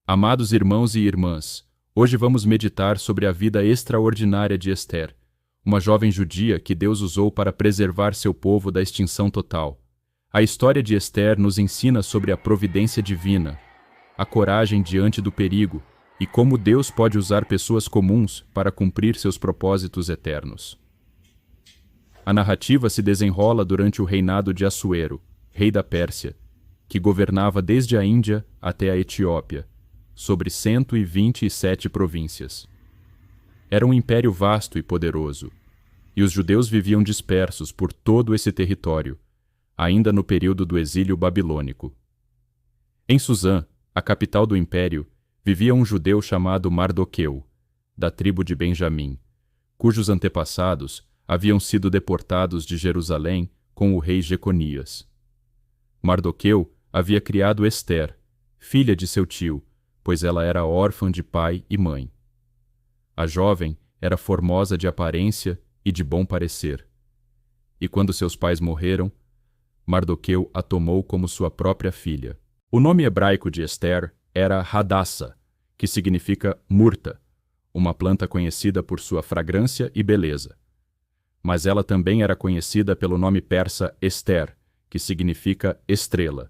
Amados irmãos e irmãs, hoje vamos meditar sobre a vida extraordinária de Ester, uma jovem judia que Deus usou para preservar seu povo da extinção total. A história de Ester nos ensina sobre a providência divina, a coragem diante do perigo e como Deus pode usar pessoas comuns para cumprir seus propósitos eternos. A narrativa se desenrola durante o reinado de Assuero, rei da Pérsia, que governava desde a Índia até a Etiópia, sobre 127 províncias. Era um império vasto e poderoso, e os judeus viviam dispersos por todo esse território, ainda no período do exílio babilônico. Em Susã, a capital do império, vivia um judeu chamado Mardoqueu, da tribo de Benjamim, cujos antepassados haviam sido deportados de Jerusalém com o rei Jeconias. Mardoqueu havia criado Ester, filha de seu tio, pois ela era órfã de pai e mãe. A jovem era formosa de aparência e de bom parecer. E quando seus pais morreram, Mardoqueu a tomou como sua própria filha. O nome hebraico de Ester era Hadassa, que significa murta, uma planta conhecida por sua fragrância e beleza. Mas ela também era conhecida pelo nome persa Ester, que significa estrela.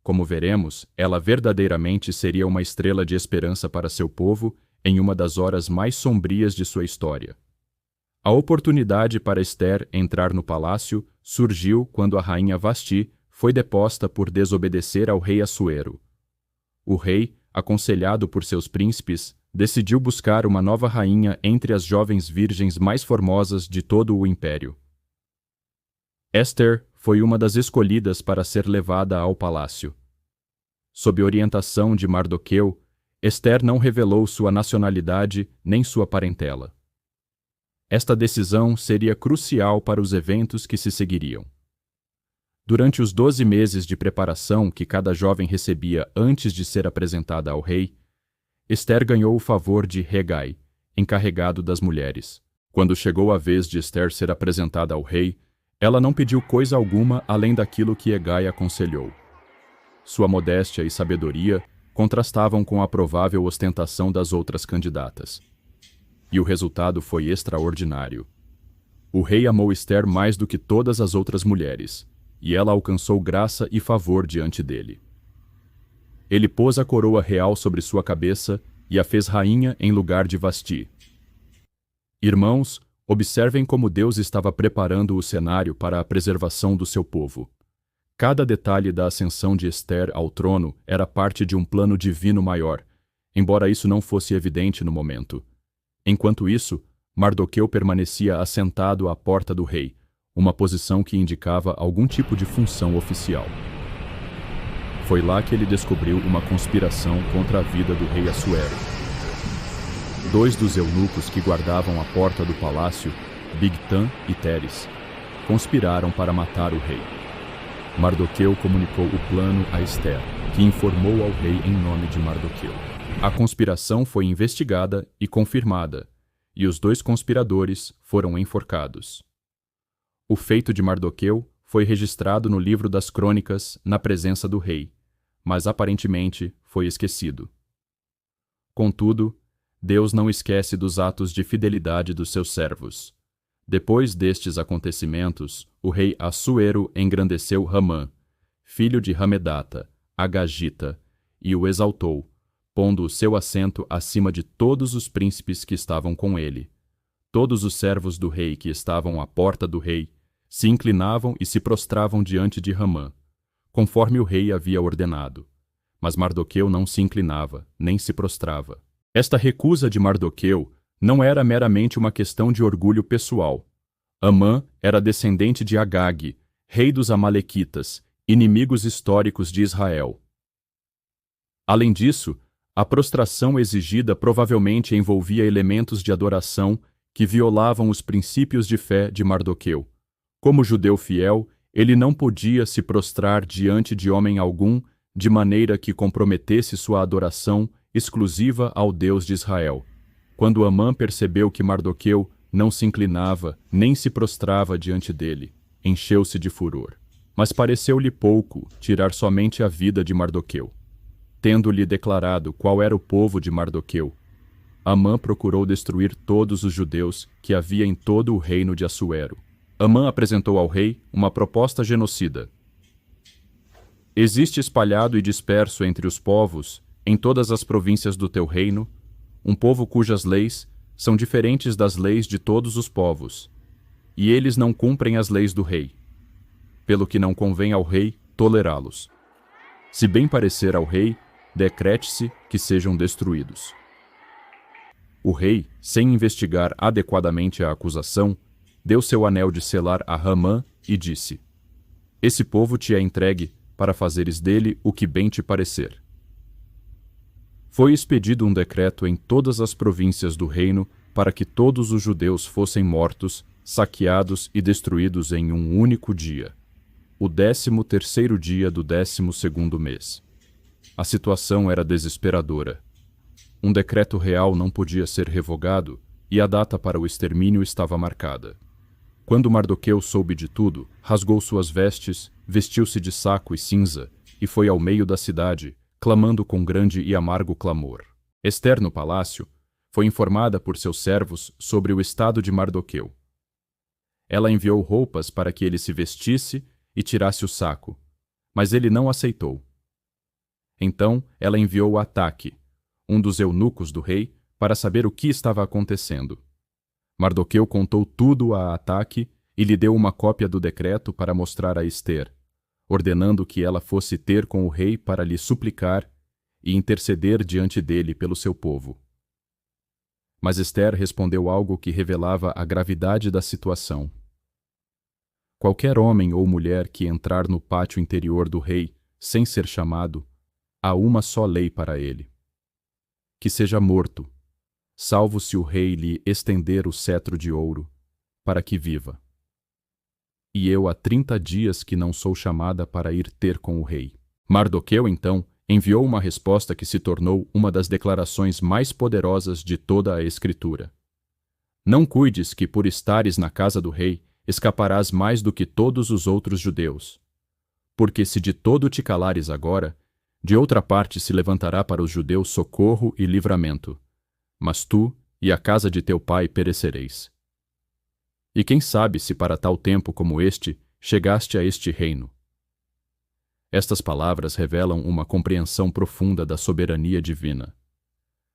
Como veremos, ela verdadeiramente seria uma estrela de esperança para seu povo em uma das horas mais sombrias de sua história. A oportunidade para Ester entrar no palácio surgiu quando a rainha Vasti foi deposta por desobedecer ao rei Assuero. O rei, aconselhado por seus príncipes, decidiu buscar uma nova rainha entre as jovens virgens mais formosas de todo o império. Ester foi uma das escolhidas para ser levada ao palácio. Sob orientação de Mardoqueu, Ester não revelou sua nacionalidade nem sua parentela. Esta decisão seria crucial para os eventos que se seguiriam. Durante os 12 meses de preparação que cada jovem recebia antes de ser apresentada ao rei, Ester ganhou o favor de Hegai, encarregado das mulheres. Quando chegou a vez de Ester ser apresentada ao rei, ela não pediu coisa alguma além daquilo que Hegai aconselhou. Sua modéstia e sabedoria contrastavam com a provável ostentação das outras candidatas. E o resultado foi extraordinário. O rei amou Ester mais do que todas as outras mulheres, e ela alcançou graça e favor diante dele. Ele pôs a coroa real sobre sua cabeça e a fez rainha em lugar de Vasti. Irmãos, observem como Deus estava preparando o cenário para a preservação do seu povo. Cada detalhe da ascensão de Ester ao trono era parte de um plano divino maior, embora isso não fosse evidente no momento. Enquanto isso, Mardoqueu permanecia assentado à porta do rei, uma posição que indicava algum tipo de função oficial. Foi lá que ele descobriu uma conspiração contra a vida do rei Assuero. 2 dos eunucos que guardavam a porta do palácio, Bigtan e Teres, conspiraram para matar o rei. Mardoqueu comunicou o plano a Ester, que informou ao rei em nome de Mardoqueu. A conspiração foi investigada e confirmada, e os 2 conspiradores foram enforcados. O feito de Mardoqueu foi registrado no livro das crônicas na presença do rei, mas aparentemente foi esquecido. Contudo, Deus não esquece dos atos de fidelidade dos seus servos. Depois destes acontecimentos, o rei Assuero engrandeceu Ramã, filho de Ramedata, Agagita, e o exaltou, pondo o seu assento acima de todos os príncipes que estavam com ele. Todos os servos do rei que estavam à porta do rei se inclinavam e se prostravam diante de Ramã, conforme o rei havia ordenado. Mas Mardoqueu não se inclinava, nem se prostrava. Esta recusa de Mardoqueu não era meramente uma questão de orgulho pessoal. Amã era descendente de Agag, rei dos Amalequitas, inimigos históricos de Israel. Além disso, a prostração exigida provavelmente envolvia elementos de adoração que violavam os princípios de fé de Mardoqueu. Como judeu fiel, ele não podia se prostrar diante de homem algum de maneira que comprometesse sua adoração exclusiva ao Deus de Israel. Quando Amã percebeu que Mardoqueu não se inclinava nem se prostrava diante dele, encheu-se de furor. Mas pareceu-lhe pouco tirar somente a vida de Mardoqueu. Tendo-lhe declarado qual era o povo de Mardoqueu, Amã procurou destruir todos os judeus que havia em todo o reino de Assuero. Amã apresentou ao rei uma proposta genocida. Existe espalhado e disperso entre os povos, em todas as províncias do teu reino, um povo cujas leis são diferentes das leis de todos os povos, e eles não cumprem as leis do rei, pelo que não convém ao rei tolerá-los. Se bem parecer ao rei, decrete-se que sejam destruídos. O rei, sem investigar adequadamente a acusação, deu seu anel de selar a Hamã e disse: Esse povo te é entregue para fazeres dele o que bem te parecer. Foi expedido um decreto em todas as províncias do reino para que todos os judeus fossem mortos, saqueados e destruídos em um único dia, o 13º dia do 12º mês. A situação era desesperadora. Um decreto real não podia ser revogado e a data para o extermínio estava marcada. Quando Mardoqueu soube de tudo, rasgou suas vestes, vestiu-se de saco e cinza e foi ao meio da cidade, clamando com grande e amargo clamor. Ester, no palácio, foi informada por seus servos sobre o estado de Mardoqueu. Ela enviou roupas para que ele se vestisse e tirasse o saco, mas ele não aceitou. Então ela enviou Ataque, um dos eunucos do rei, para saber o que estava acontecendo. Mardoqueu contou tudo a Ataque e lhe deu uma cópia do decreto para mostrar a Ester, ordenando que ela fosse ter com o rei para lhe suplicar e interceder diante dele pelo seu povo. Mas Ester respondeu algo que revelava a gravidade da situação. Qualquer homem ou mulher que entrar no pátio interior do rei sem ser chamado, há uma só lei para ele: que seja morto, salvo se o rei lhe estender o cetro de ouro, para que viva. E eu há 30 dias que não sou chamada para ir ter com o rei. Mardoqueu, então, enviou uma resposta que se tornou uma das declarações mais poderosas de toda a Escritura. Não cuides que, por estares na casa do rei, escaparás mais do que todos os outros judeus. Porque se de todo te calares agora, de outra parte se levantará para os judeus socorro e livramento. Mas tu e a casa de teu pai perecereis. E quem sabe se para tal tempo como este chegaste a este reino? Estas palavras revelam uma compreensão profunda da soberania divina.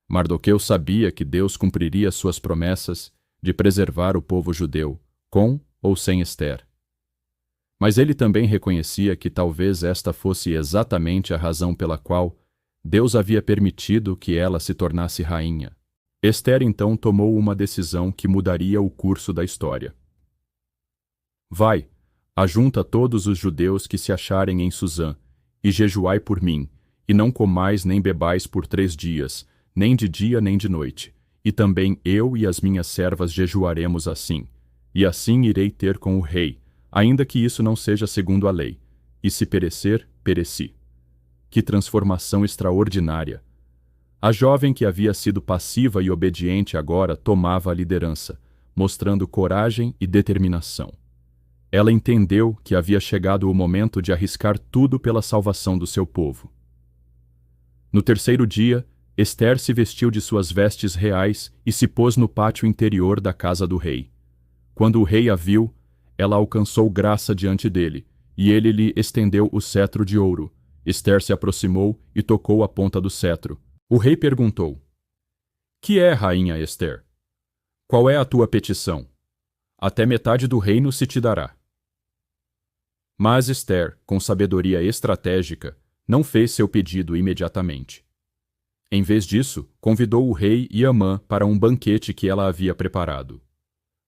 Mardoqueu sabia que Deus cumpriria suas promessas de preservar o povo judeu, com ou sem Ester. Mas ele também reconhecia que talvez esta fosse exatamente a razão pela qual Deus havia permitido que ela se tornasse rainha. Ester então tomou uma decisão que mudaria o curso da história. Vai, ajunta todos os judeus que se acharem em Susã, e jejuai por mim, e não comais nem bebais por 3 dias, nem de dia nem de noite, e também eu e as minhas servas jejuaremos assim, e assim irei ter com o rei, ainda que isso não seja segundo a lei, e se perecer, pereci. Que transformação extraordinária! A jovem que havia sido passiva e obediente agora tomava a liderança, mostrando coragem e determinação. Ela entendeu que havia chegado o momento de arriscar tudo pela salvação do seu povo. No 3º dia, Ester se vestiu de suas vestes reais e se pôs no pátio interior da casa do rei. Quando o rei a viu, ela alcançou graça diante dele, e ele lhe estendeu o cetro de ouro. Ester se aproximou e tocou a ponta do cetro. O rei perguntou: Que é, rainha Ester? Qual é a tua petição? Até metade do reino se te dará. Mas Ester, com sabedoria estratégica, não fez seu pedido imediatamente. Em vez disso, convidou o rei e Amã para um banquete que ela havia preparado.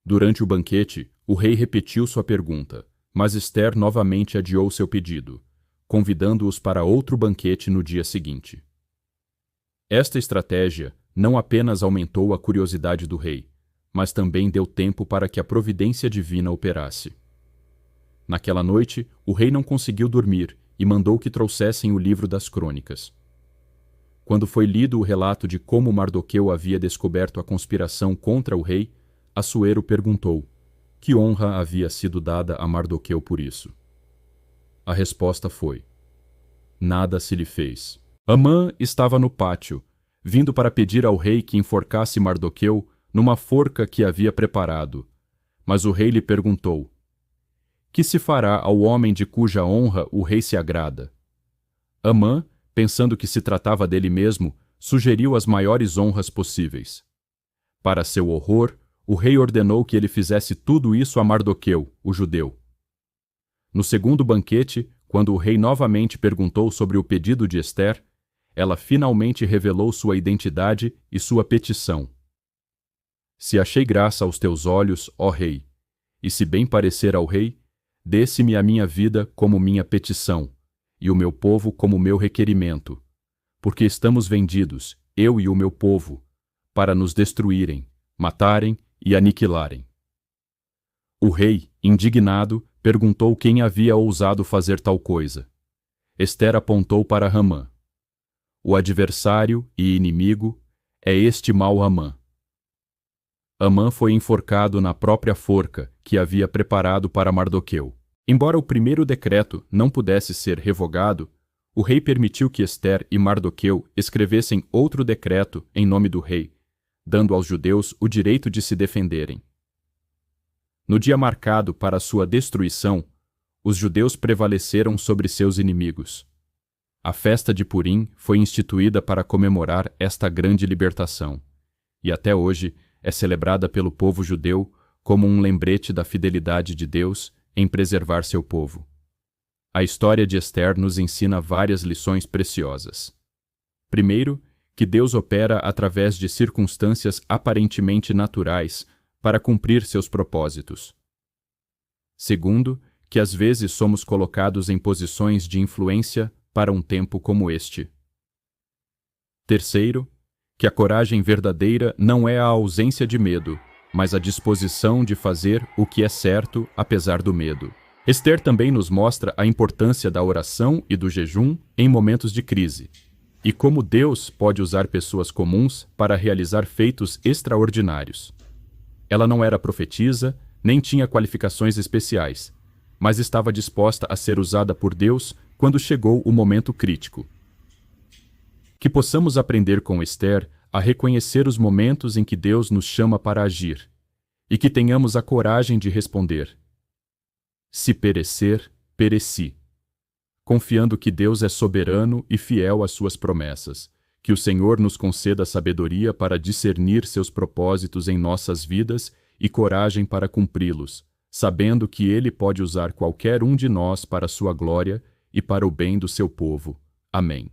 Durante o banquete, o rei repetiu sua pergunta, mas Ester novamente adiou seu pedido, convidando-os para outro banquete no dia seguinte. Esta estratégia não apenas aumentou a curiosidade do rei, mas também deu tempo para que a providência divina operasse. Naquela noite, o rei não conseguiu dormir e mandou que trouxessem o livro das crônicas. Quando foi lido o relato de como Mardoqueu havia descoberto a conspiração contra o rei, Assuero perguntou: que honra havia sido dada a Mardoqueu por isso? A resposta foi: nada se lhe fez. Amã estava no pátio, vindo para pedir ao rei que enforcasse Mardoqueu numa forca que havia preparado. Mas o rei lhe perguntou: que se fará ao homem de cuja honra o rei se agrada? Amã, pensando que se tratava dele mesmo, sugeriu as maiores honras possíveis. Para seu horror, o rei ordenou que ele fizesse tudo isso a Mardoqueu, o judeu. No segundo banquete, quando o rei novamente perguntou sobre o pedido de Ester, ela finalmente revelou sua identidade e sua petição. Se achei graça aos teus olhos, ó rei, e se bem parecer ao rei, dê-se-me a minha vida como minha petição, e o meu povo como meu requerimento, porque estamos vendidos, eu e o meu povo, para nos destruírem, matarem e aniquilarem. O rei, indignado, perguntou quem havia ousado fazer tal coisa. Ester apontou para Hamã. O adversário e inimigo é este mau Hamã. Hamã foi enforcado na própria forca que havia preparado para Mardoqueu. Embora o primeiro decreto não pudesse ser revogado, o rei permitiu que Ester e Mardoqueu escrevessem outro decreto em nome do rei, dando aos judeus o direito de se defenderem. No dia marcado para sua destruição, os judeus prevaleceram sobre seus inimigos. A festa de Purim foi instituída para comemorar esta grande libertação, e até hoje é celebrada pelo povo judeu como um lembrete da fidelidade de Deus em preservar seu povo. A história de Ester nos ensina várias lições preciosas. Primeiro, que Deus opera através de circunstâncias aparentemente naturais para cumprir seus propósitos. Segundo, que às vezes somos colocados em posições de influência para um tempo como este. Terceiro, que a coragem verdadeira não é a ausência de medo, mas a disposição de fazer o que é certo apesar do medo. Ester também nos mostra a importância da oração e do jejum em momentos de crise, e como Deus pode usar pessoas comuns para realizar feitos extraordinários. Ela não era profetisa, nem tinha qualificações especiais, mas estava disposta a ser usada por Deus quando chegou o momento crítico. Que possamos aprender com Ester a reconhecer os momentos em que Deus nos chama para agir, e que tenhamos a coragem de responder: se perecer, pereci. Confiando que Deus é soberano e fiel às suas promessas, que o Senhor nos conceda sabedoria para discernir seus propósitos em nossas vidas e coragem para cumpri-los, sabendo que Ele pode usar qualquer um de nós para sua glória e para o bem do seu povo. Amém.